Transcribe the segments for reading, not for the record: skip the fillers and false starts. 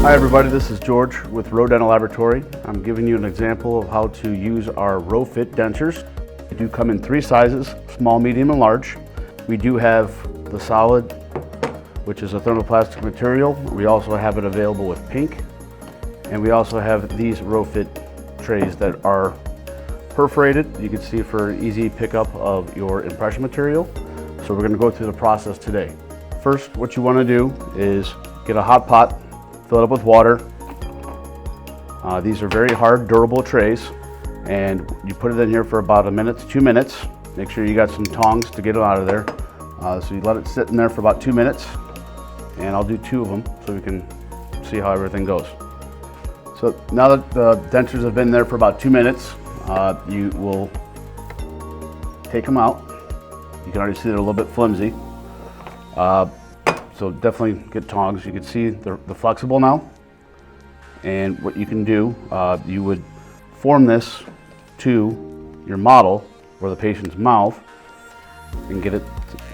Hi everybody, this is George with ROE Dental Laboratory. I'm giving you an example of how to use our ROE Fit Dentures. They do come in 3 sizes, small, medium, and large. We do have the solid, which is a thermoplastic material. We also have it available with pink. And we also have these ROE Fit trays that are perforated. You can see for easy pickup of your impression material. So we're going to go through the process today. First, what you want to do is get a hot pot, fill it up with water. These are very hard, durable trays, and you put it in here for about 1 minute to 2 minutes. Make sure you got some tongs to get it out of there. So you let it sit in there for about 2 minutes, and I'll do 2 of them so we can see how everything goes. So now that the dentures have been there for about 2 minutes, you will take them out. You can already see they're a little bit flimsy. So definitely get tongs. You can see they're flexible now. And what you can do, you would form this to your model or the patient's mouth and get it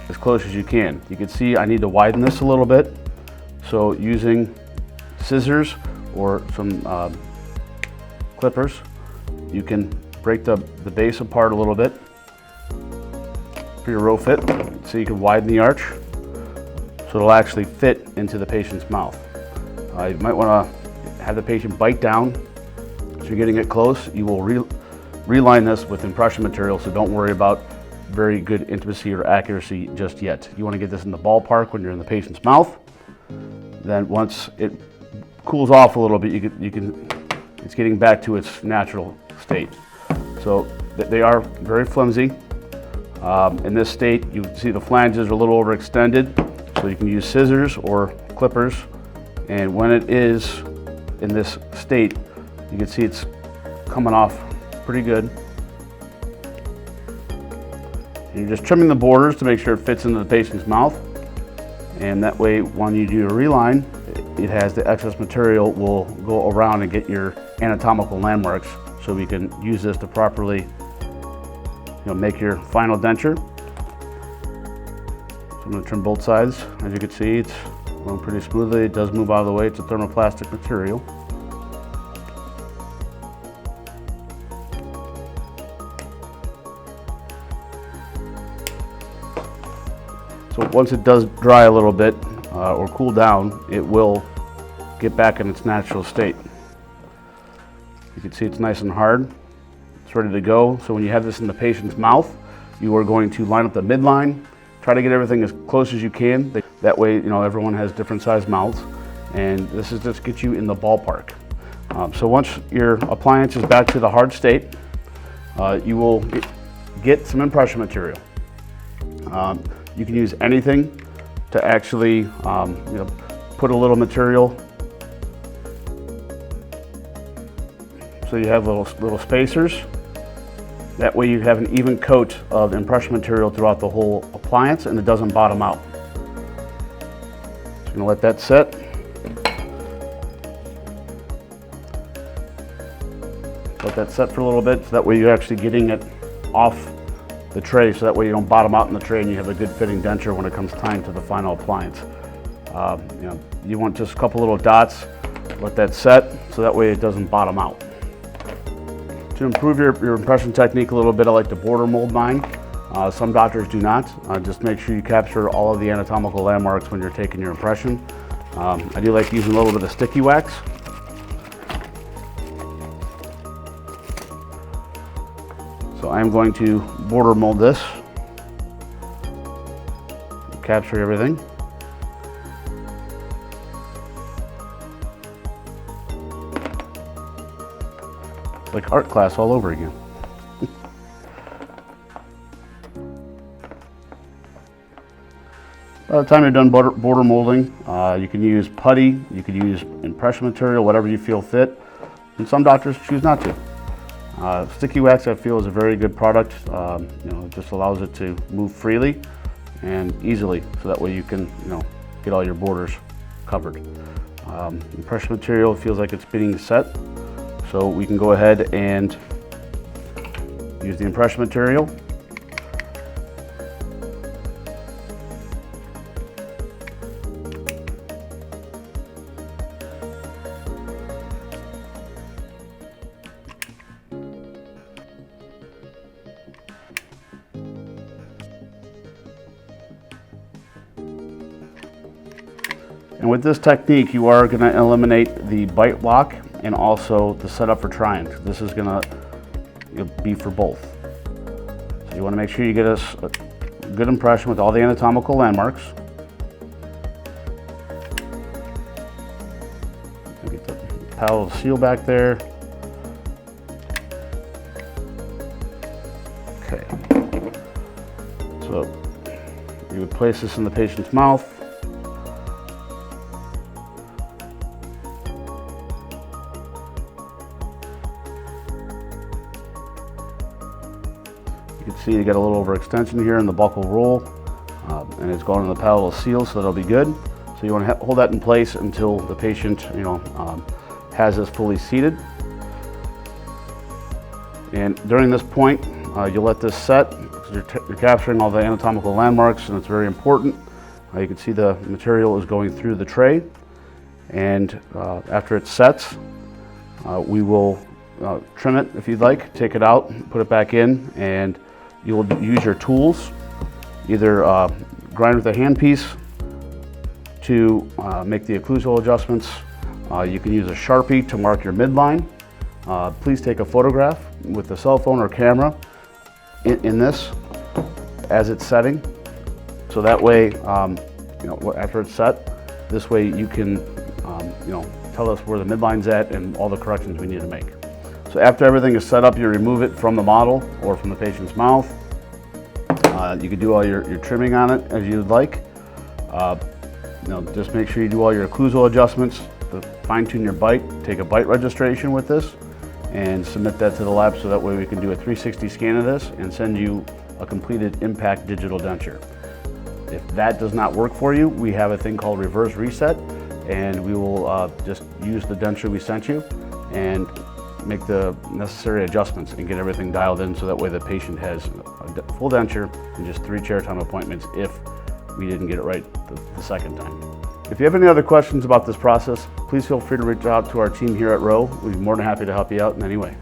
as close as you can. You can see I need to widen this a little bit. So using scissors or some clippers, you can break the base apart a little bit for your ROE Fit, so you can widen the arch so it'll actually fit into the patient's mouth. You might want to have the patient bite down. As you're getting it close, you will reline this with impression material, so don't worry about very good intimacy or accuracy just yet. You want to get this in the ballpark when you're in the patient's mouth. Then once it cools off a little bit, it's getting back to its natural state. So they are very flimsy. In this state, you can see the flanges are a little overextended, so you can use scissors or clippers. And when it is in this state, you can see it's coming off pretty good. And you're just trimming the borders to make sure it fits into the patient's mouth. And that way, when you do a reline, it has the excess material will go around and get your anatomical landmarks, so we can use this to properly make your final denture. So I'm going to trim both sides. As you can see, it's going pretty smoothly. It does move out of the way. It's a thermoplastic material. So once it does dry a little bit or cool down, it will get back in its natural state. You can see it's nice and hard. It's ready to go. So when you have this in the patient's mouth, you are going to line up the midline, try to get everything as close as you can. That way, everyone has different sized mouths, and this is just get you in the ballpark. So once your appliance is back to the hard state, you will get some impression material. You can use anything to actually, put a little material. So you have little spacers. That way you have an even coat of impression material throughout the whole appliance, and it doesn't bottom out. So I'm going to let that set. Let that set for a little bit, so that way you're actually getting it off the tray, so that way you don't bottom out in the tray and you have a good fitting denture when it comes time to the final appliance. You want just a couple little dots, let that set, so that way it doesn't bottom out. To improve your impression technique a little bit, I like to border mold mine. Some doctors do not. Just make sure you capture all of the anatomical landmarks when you're taking your impression. I do like using a little bit of sticky wax. So I'm going to border mold this, capture everything. Like art class all over again. By the time you're done border molding, you can use putty, you can use impression material, whatever you feel fit. And some doctors choose not to. Sticky wax, I feel, is a very good product. It just allows it to move freely and easily, so that way you can, get all your borders covered. Impression material feels like it's being set. So we can go ahead and use the impression material. And with this technique, you are going to eliminate the bite block and also the setup for trying. This is going to be for both. So you want to make sure you get a good impression with all the anatomical landmarks. Get the palatal seal back there. Okay. So you would place this in the patient's mouth. You can see you get a little overextension here in the buccal roll, and it's going in the palatal seal, so that'll be good. So you want to hold that in place until the patient, has this fully seated. And during this point, you'll let this set because you're capturing all the anatomical landmarks, and it's very important. You can see the material is going through the tray, and after it sets, we will trim it if you'd like, take it out, put it back in, and you will use your tools, either grind with a handpiece to make the occlusal adjustments. You can use a Sharpie to mark your midline. Please take a photograph with a cell phone or camera in this as it's setting. So that way, after it's set, this way you can, tell us where the midline's at and all the corrections we need to make. So after everything is set up, you remove it from the model or from the patient's mouth. You can do all your trimming on it as you'd like. Just make sure you do all your occlusal adjustments to fine-tune your bite. Take a bite registration with this and submit that to the lab so that way we can do a 360 scan of this and send you a completed impact digital denture. If that does not work for you, we have a thing called reverse reset, and we will just use the denture we sent you and make the necessary adjustments and get everything dialed in so that way the patient has a full denture in just 3 chair time appointments if we didn't get it right the second time. If you have any other questions about this process, please feel free to reach out to our team here at ROE. We'd be more than happy to help you out in any way.